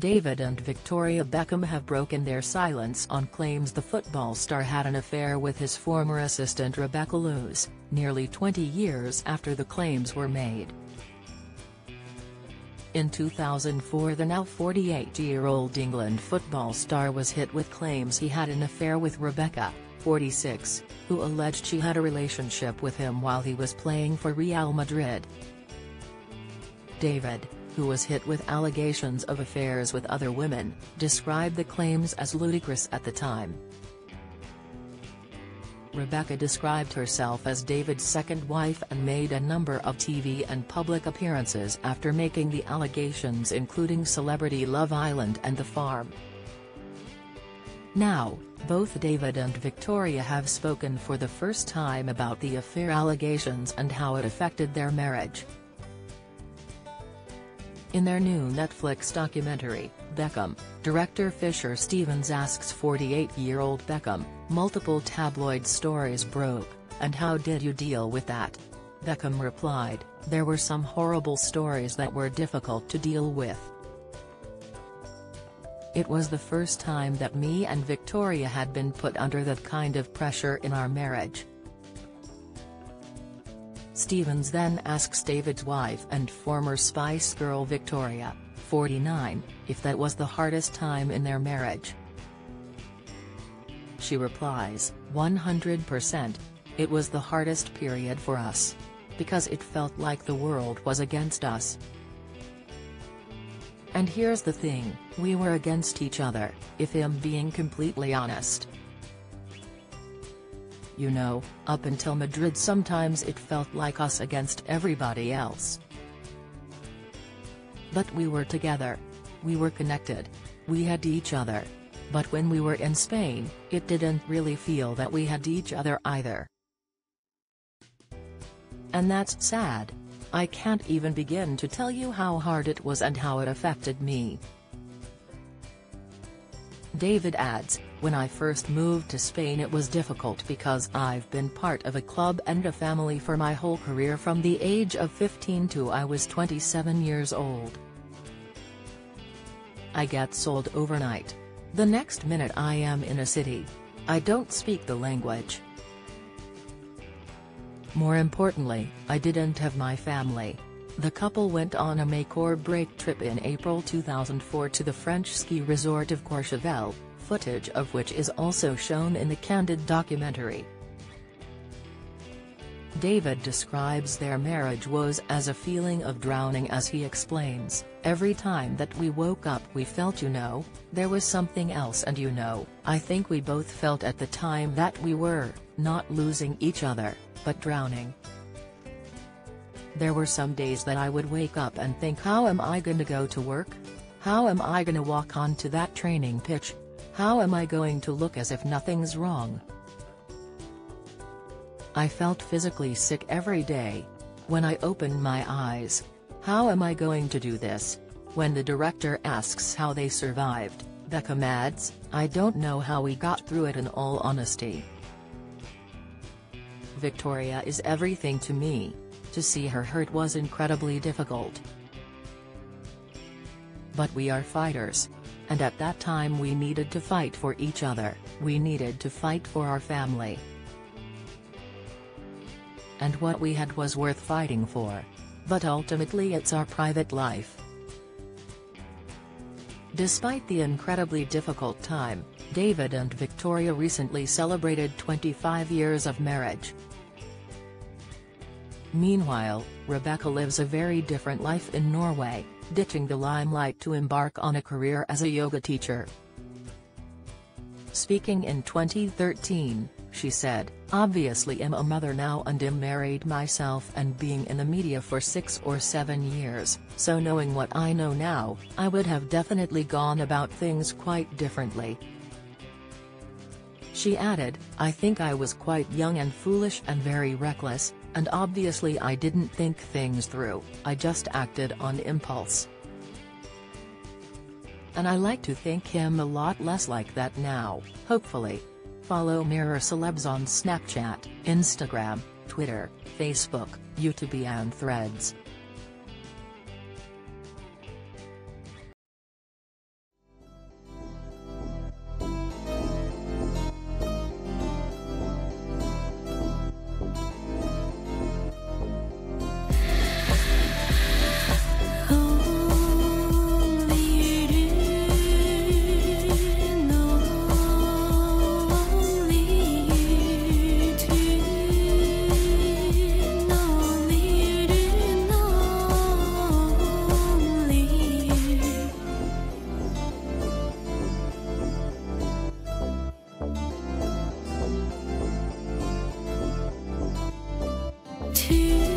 David and Victoria Beckham have broken their silence on claims the football star had an affair with his former assistant Rebecca Loos, nearly 20 years after the claims were made. In 2004, the now 48-year-old England football star was hit with claims he had an affair with Rebecca, 46, who alleged she had a relationship with him while he was playing for Real Madrid. David, who was hit with allegations of affairs with other women, described the claims as ludicrous at the time. Rebecca described herself as David's second wife and made a number of TV and public appearances after making the allegations, including Celebrity Love Island and The Farm. Now, both David and Victoria have spoken for the first time about the affair allegations and how it affected their marriage. In their new Netflix documentary, Beckham, director Fisher Stevens asks 48-year-old Beckham, multiple tabloid stories broke, and how did you deal with that? Beckham replied, there were some horrible stories that were difficult to deal with. It was the first time that me and Victoria had been put under that kind of pressure in our marriage. Stevens then asks David's wife and former Spice Girl Victoria, 49, if that was the hardest time in their marriage. She replies, 100%, it was the hardest period for us. Because it felt like the world was against us. And here's the thing, we were against each other, if I'm being completely honest. You know, up until Madrid sometimes it felt like us against everybody else. But we were together. We were connected. We had each other. But when we were in Spain, it didn't really feel that we had each other either. And that's sad. I can't even begin to tell you how hard it was and how it affected me. David adds, when I first moved to Spain it was difficult because I've been part of a club and a family for my whole career from the age of 15 to I was 27 years old. I get sold overnight. The next minute I am in a city. I don't speak the language. More importantly, I didn't have my family. The couple went on a make-or-break trip in April 2004 to the French ski resort of Courchevel, footage of which is also shown in the Candid documentary. David describes their marriage was as a feeling of drowning as he explains, every time that we woke up we felt there was something else and I think we both felt at the time that we were, not losing each other, but drowning. There were some days that I would wake up and think, how am I gonna go to work? How am I gonna walk onto that training pitch? How am I going to look as if nothing's wrong? I felt physically sick every day. When I opened my eyes, how am I going to do this? When the director asks how they survived, Beckham adds, I don't know how we got through it in all honesty. Victoria is everything to me. To see her hurt was incredibly difficult. But we are fighters. And at that time we needed to fight for each other, we needed to fight for our family. And what we had was worth fighting for. But ultimately it's our private life. Despite the incredibly difficult time, David and Victoria recently celebrated 25 years of marriage. Meanwhile, Rebecca lives a very different life in Norway, ditching the limelight to embark on a career as a yoga teacher. Speaking in 2013, she said, obviously I'm a mother now and I'm married myself and being in the media for 6 or 7 years, so knowing what I know now, I would have definitely gone about things quite differently. She added, I think I was quite young and foolish and very reckless, and obviously I didn't think things through, I just acted on impulse. And I like to think him a lot less like that now, hopefully. Follow Mirror Celebs on Snapchat, Instagram, Twitter, Facebook, YouTube and Threads. tears.